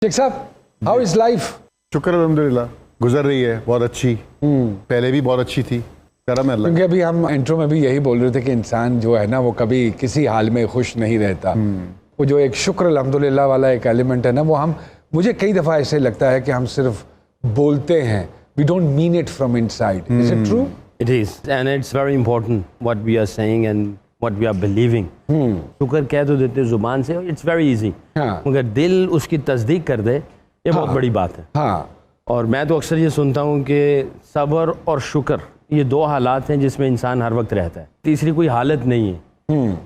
शेख साहब, how is life? शुक्र अल्हम्दुलिल्लाह, गुजर रही है बहुत अच्छी। पहले भी बहुत अच्छी थी, करम है अल्लाह। क्योंकि अभी हम इंट्रो में भी यही बोल रहे थे कि इंसान जो है ना वो कभी किसी हाल में खुश नहीं रहता। वो जो एक शुक्र अल्हम्दुलिल्लाह वाला एक एलिमेंट है ना, वो हम मुझे कई दफ़ा ऐसे लगता है कि हम सिर्फ बोलते हैं, we don't mean it from inside. Is it true? It is, and it's very important what we are saying and what we are believing. शुक्र कह तो देते जुबान से, it's very easy. हाँ। मगर दिल उसकी तस्दीक कर दे, ये बहुत बड़ी बात है। हाँ। और मैं तो अक्सर ये सुनता हूँ कि सब्र और शुक्र ये दो हालात हैं जिसमें इंसान हर वक्त रहता है, तीसरी कोई हालत नहीं है।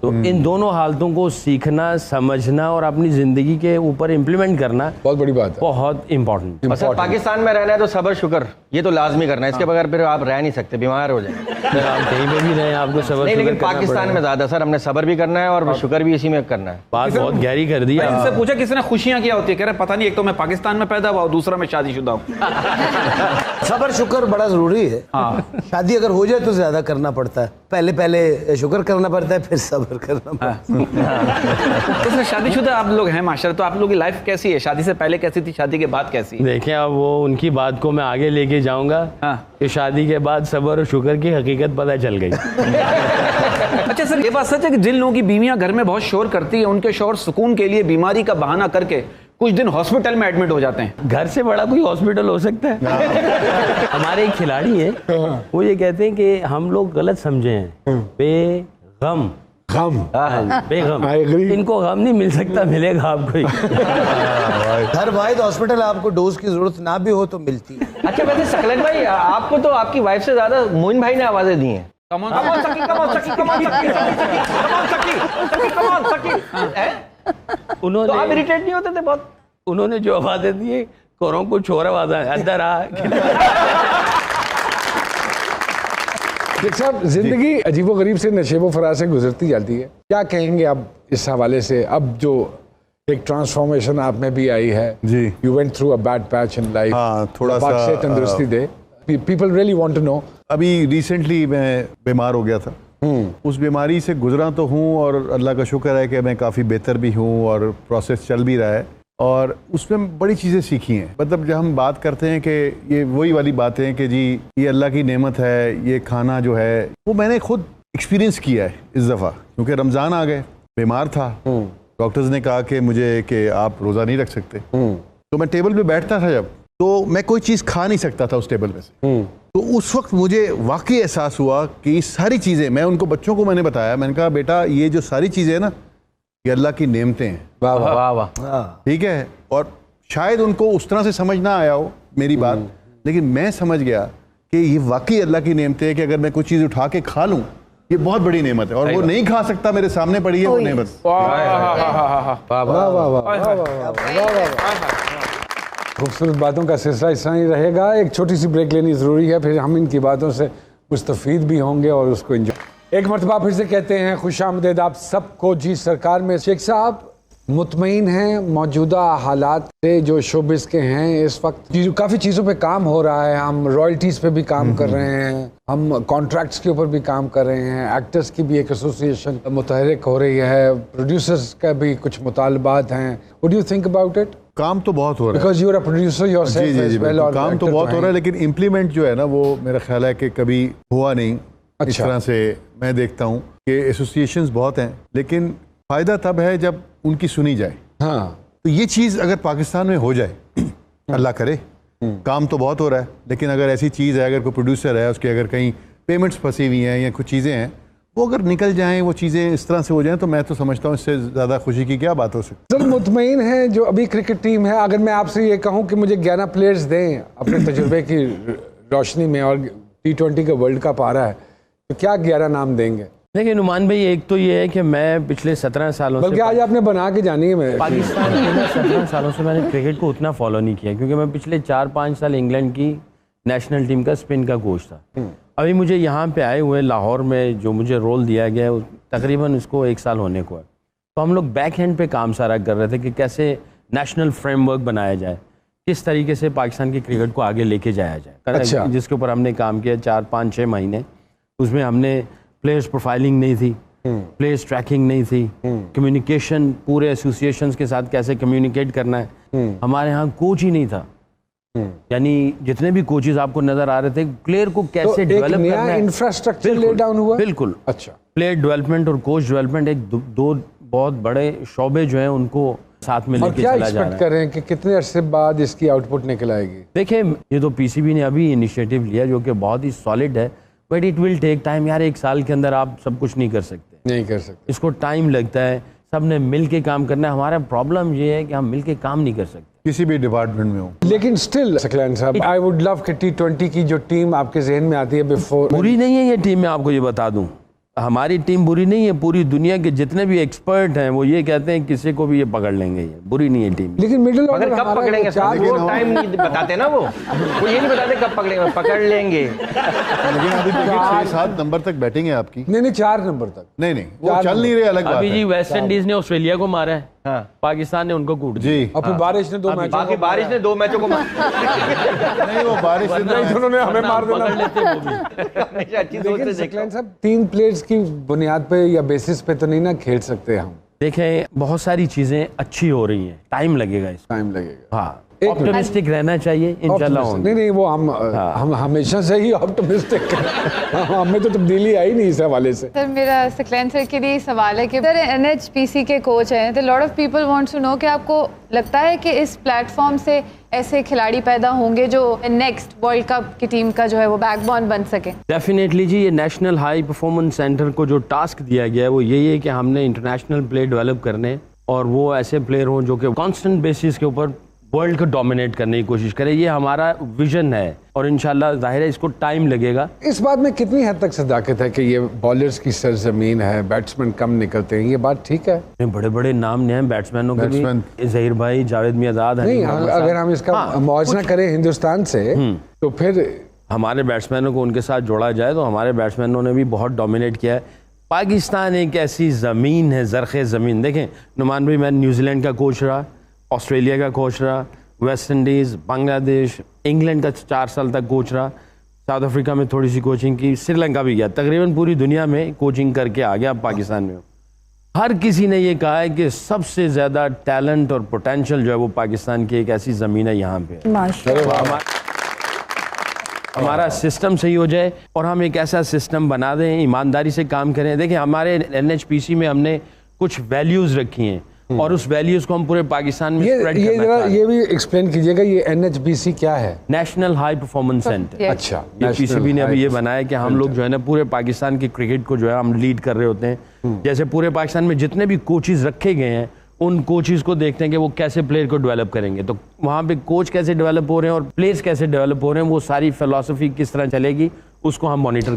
तो इन दोनों हालतों को सीखना, समझना और अपनी ज़िंदगी के ऊपर इम्प्लीमेंट करना बहुत बड़ी बात है, बहुत इम्पोर्टेंट। अच्छा, पाकिस्तान में रहना है तो सब्र शुक्र ये तो लाजमी करना है, इसके बगैर फिर आप रह नहीं सकते, बीमार हो जाएंगे। आप कहीं पे भी रहें आपको सब्र नहीं, शुक्र लेकिन करना पाकिस्तान में ज़्यादा सर हमने सब्र भी करना है और शुक्र भी इसी में करना है। बात बहुत गहरी कर दी। इनसे पूछा किसने खुशियां क्या होती है, कह रहे पता नहीं, एक तो मैं पाकिस्तान में पैदा हुआ और दूसरा मैं शादीशुदा हूँ। सब्र शुक्र बड़ा जरूरी है। शादी अगर हो जाए तो ज्यादा करना पड़ता है, पहले शुक्र करना पड़ता है, फिर सब्र करना पड़ता है। तो सर शादीशुदा आप लोग हैं माशाल्लाह, तो आप लोगों की लाइफ कैसी है? शादी से पहले कैसी थी, शादी के बाद कैसी? देखें, अब वो उनकी बात को मैं आगे लेके जाऊंगा कि शादी के बाद सब्र और शुक्र की हकीकत पता चल गई। अच्छा सर, ये बात सच है कि जिन लोगों की बीवियां घर में बहुत शोर करती है, उनके शोर सुकून के लिए बीमारी का बहाना करके कुछ दिन हॉस्पिटल में एडमिट हो जाते हैं? घर से बड़ा कोई हॉस्पिटल हो सकता है? हमारे एक खिलाड़ी हैं, वो ये कहते हैं कि हम लोग गलत समझे हैं, बेगम बेगम, इनको गम नहीं मिल सकता, मिलेगा आपको ही। हर वाहिद हॉस्पिटल आपको डोज की जरूरत ना भी हो तो मिलती है। अच्छा, वैसे सकलत भाई, आपको तो आपकी वाइफ से ज्यादा मोइन भाई ने आवाजें दी हैं। उन्होंने तो आप इरिटेट नहीं होते थे बहुत? उन्होंने जो आवाजें दी, कोरों को छोरा आवाज अंदर आ। शेख साहब, जिंदगी अजीबोगरीब से नशेबो फराज से गुजरती जाती है, क्या कहेंगे आप इस हवाले से? अब जो एक ट्रांसफॉर्मेशन आप में भी आई है जी, you went through a bad patch in life, हाँ, थोड़ा पाक सा से तंदुरुस्ती दे, people really want to know. अभी रिसेंटली मैं बीमार हो गया था, उस बीमारी से गुजरा तो हूँ और अल्लाह का शुक्र है कि मैं काफ़ी बेहतर भी हूँ और प्रोसेस चल भी रहा है, और उसमें बड़ी चीज़ें सीखी हैं। मतलब जब हम बात करते हैं कि ये वही वाली बातें हैं कि जी ये अल्लाह की नेमत है, ये खाना जो है वो मैंने खुद एक्सपीरियंस किया है इस दफ़ा, क्योंकि रमज़ान आ गए, बीमार था, डॉक्टर्स ने कहा कि मुझे कि आप रोज़ा नहीं रख सकते। तो मैं टेबल पे बैठता था जब, तो मैं कोई चीज़ खा नहीं सकता था उस टेबल पे से। तो उस वक्त मुझे वाकई एहसास हुआ कि सारी चीज़ें, मैं उनको बच्चों को मैंने बताया, मैंने कहा बेटा ये जो सारी चीज़ें हैं ना, ये अल्लाह की नेमतें हैं। वाह वाह वाह। ठीक है, और शायद उनको उस तरह से समझ ना आया हो मेरी बात, लेकिन मैं समझ गया कि ये वाकई अल्लाह की नेमतें हैं कि अगर मैं कोई चीज़ उठा के खा लूँ, ये बहुत बड़ी नेमत है, और वो नहीं खा सकता, मेरे सामने पड़ी है वो नेमत। खूबसूरत बातों का सिलसिला इस तरह ही रहेगा। एक छोटी सी ब्रेक लेनी ज़रूरी है, फिर हम इनकी बातों से मुस्तफ़ीद भी होंगे और उसको एंजॉय। एक मरतबा फिर से कहते हैं खुशामदीद आप सबको जी सरकार में। शेख साहब, मुतमईन हैं मौजूदा हालात से जो शोबिस के हैं इस वक्त? काफ़ी चीज़ों पे काम हो रहा है, हम रॉयल्टीज़ पे भी काम कर रहे हैं, हम कॉन्ट्रैक्ट्स के ऊपर भी काम कर रहे हैं, एक्टर्स की भी एक एसोसिएशन मुतहरिक हो रही है, प्रोड्यूसर्स का भी कुछ मुतालबात हैं। What do you think about it? काम तो बहुत हो रहा है, because you are a producer yourself as well, और काम तो बहुत हो रहा है, लेकिन इम्प्लीमेंट जो है ना वो मेरा ख्याल है कि कभी हुआ नहीं। इस तरह से मैं देखता हूँ कि एसोसिएशंस बहुत हैं, लेकिन फ़ायदा तब है जब उनकी सुनी जाए। हाँ, तो ये चीज़ अगर पाकिस्तान में हो जाए, अल्लाह करे, काम तो बहुत हो रहा है, लेकिन अगर ऐसी चीज़ है, अगर कोई प्रोड्यूसर है, उसके अगर कहीं पेमेंट्स फंसी हुई हैं या कुछ चीज़ें हैं, वो अगर निकल जाएं, वो चीज़ें इस तरह से हो जाएं, तो मैं तो समझता हूँ इससे ज़्यादा खुशी की क्या बात हो सकती है। सर, मुतमईन है जो अभी क्रिकेट टीम है, अगर मैं आपसे ये कहूँ कि मुझे 11 प्लेयर्स दें अपने तजुर्बे की रोशनी में, और T20 का वर्ल्ड कप आ रहा है, तो क्या 11 नाम देंगे? देखिए नुमान भाई, एक तो ये है कि मैं पिछले 17 सालों बल्कि आज आपने बना के जानी है। मैं पाकिस्तान के 17 सालों से मैंने क्रिकेट को उतना फॉलो नहीं किया, क्योंकि मैं पिछले 4-5 साल इंग्लैंड की नेशनल टीम का स्पिन का कोच था। अभी मुझे यहाँ पे आए हुए लाहौर में जो मुझे रोल दिया गया है, तकरीबन इसको 1 साल होने को है। तो हम लोग बैक हैंड पे काम सारा कर रहे थे कि कैसे नेशनल फ्रेमवर्क बनाया जाए, किस तरीके से पाकिस्तान की क्रिकेट को आगे लेके जाया जाए। अच्छा। जिसके ऊपर हमने काम किया 4-5-6 महीने। उसमें हमने प्लेयर्स प्रोफाइलिंग नहीं थी, प्लेस ट्रैकिंग नहीं थी, कम्युनिकेशन पूरे एसोसिएशंस के साथ कैसे कम्युनिकेट करना है, हमारे यहाँ कोच ही नहीं था। यानी जितने भी कोचेज आपको नजर आ रहे थे, प्लेयर को तो कैसे एक डेवलप नया करना है, इंफ्रास्ट्रक्चर ले बिल्कुल, डाउन हुआ। बिल्कुल। अच्छा, प्लेयर डेवलपमेंट और कोच डेवलपमेंट एक दो बहुत बड़े शोबे जो हैं उनको साथ में और लेके क्या चला जा एक्सपेक्ट रहा कर है। रहे हैं कि कितने अरसे बाद इसकी आउटपुट निकल आएगी? देखिए, ये तो पीसीबी ने अभी इनिशिएटिव लिया जो कि बहुत ही सॉलिड है, but it will take time यार। एक साल के अंदर आप सब कुछ नहीं कर सकते, नहीं कर सकते। इसको टाइम लगता है, सब ने मिल के काम करना है। हमारा प्रॉब्लम ये है कि हम मिल के काम नहीं कर सकते। किसी भी डिपार्टमेंट में हो। लेकिन स्टिल सकलैन साहब, आई वुड लव कि T20 की जो टीम आपके जहन में आती है बिफोर, बुरी नहीं है ये टीम, मैं आपको ये बता दूं, हमारी टीम बुरी नहीं है। पूरी दुनिया के जितने भी एक्सपर्ट हैं वो ये कहते हैं किसी को भी ये पकड़ लेंगे, ये बुरी नहीं है टीम। लेकिन मिडिल मगर ऑर्डर कब पकड़ेंगे सर? वो टाइम नहीं बताते ना, वो ये नहीं बताते कब पकड़ेंगे, पकड़ लेंगे। लेकिन अभी तो 6-7 नंबर तक बैटिंग है आपकी। नहीं 4 नंबर तक। नहीं वो चल नहीं रहे, अलग बात अभी है। जी वेस्ट इंडीज ने ऑस्ट्रेलिया को मारा है, हाँ। पाकिस्तान ने उनको कूट दिया। जी और फिर बारिश ने 2 मैचों बाकी बारिश ने 2 मैचों को नहीं, वो बारिश से नहीं, उन्होंने हमें मार देना। पकड़ लेते वो भी। हमेशा अच्छी सोच लेकिन से देखो। सकलैन साहब, 3 प्लेयर्स की बुनियाद पे या बेसिस पे तो नहीं ना खेल सकते हम। देखें, बहुत सारी चीजें अच्छी हो रही हैं, टाइम लगेगा इसमें। टाइम लगेगा। हाँ, एक ऑप्टिमिस्टिक रहना चाहिए, इंशाल्लाह होंगे। नहीं वो हम हमेशा से ही ऑप्टिमिस्टिक हैं। हमें तो तब्दीली आई नहीं इस हवाले से। सर, मेरा सकलैन सर के लिए सवाल है कि सर NHPC के कोच हैं, तो lot of people wants to know कि आपको लगता है कि इस प्लेटफॉर्म से ऐसे खिलाड़ी पैदा होंगे जो नेक्स्ट वर्ल्ड कप की टीम का जो है वो बैकबोन बन सके? डेफिनेटली जी, ये नेशनल हाई परफॉर्मेंस सेंटर को जो टास्क दिया गया है वो यही है कि हमने इंटरनेशनल प्लेयर डेवलप करने, और वो ऐसे प्लेयर हों जो कि कांस्टेंट बेसिस के ऊपर वर्ल्ड को डोमिनेट करने की कोशिश करें। ये हमारा विजन है, और इंशाल्लाह जाहिर है इसको टाइम लगेगा। इस बात में कितनी हद तक सदाकत है कि ये बॉलर्स की सरजमीन है, बैट्समैन कम निकलते हैं, ये बात ठीक है? बड़े बड़े नाम हैं बैट्समैनों के भी, जहीर भाई, जावेद मियादाद। नहीं, अगर हम इसका मुआवजा करें हिंदुस्तान से तो फिर हमारे बैट्समैनों को उनके साथ जोड़ा जाए तो हमारे बैट्समैनों ने भी बहुत डोमिनेट किया है। पाकिस्तान एक ऐसी ज़मीन है, ज़रख़े ज़मीन। देखें नुमान भाई, मैं न्यूजीलैंड का कोच रहा, ऑस्ट्रेलिया का कोच रहा, वेस्ट इंडीज़, बांग्लादेश, इंग्लैंड का 4 साल तक कोच रहा, साउथ अफ्रीका में थोड़ी सी कोचिंग की, श्रीलंका भी गया, तकरीबन पूरी दुनिया में कोचिंग करके आ गया। अब पाकिस्तान में हर किसी ने ये कहा है कि सबसे ज़्यादा टैलेंट और पोटेंशियल जो है वो पाकिस्तान की एक ऐसी ज़मीन है यहाँ पे। हमारा सिस्टम सही हो जाए और हम एक ऐसा सिस्टम बना दें, ईमानदारी से काम करें। देखिए, हमारे NHPC में हमने कुछ वैल्यूज़ रखी हैं और उस वैल्यूज़ को हम पूरे पाकिस्तान में स्प्रेड करना जरा चाहते हैं। ये भी एक्सप्लेन कीजिएगा, ये NHPC क्या है? National high performance centre. अच्छा, ये National पीसीबी ने अभी High ये बनाया कि हम लोग जो है ना पूरे पाकिस्तान की क्रिकेट को जो है हम लीड कर रहे होते हैं। जैसे पूरे पाकिस्तान में जितने भी कोचेज रखे गए हैं उन कोचेज को देखते हैं कि वो कैसे प्लेयर को डेवलप करेंगे, तो वहाँ पे कोच कैसे डेवलप हो रहे हैं और प्लेयर्स कैसे डेवलप हो रहे हैं, वो सारी फिलॉसफी किस तरह चलेगी उसको हम मॉनिटर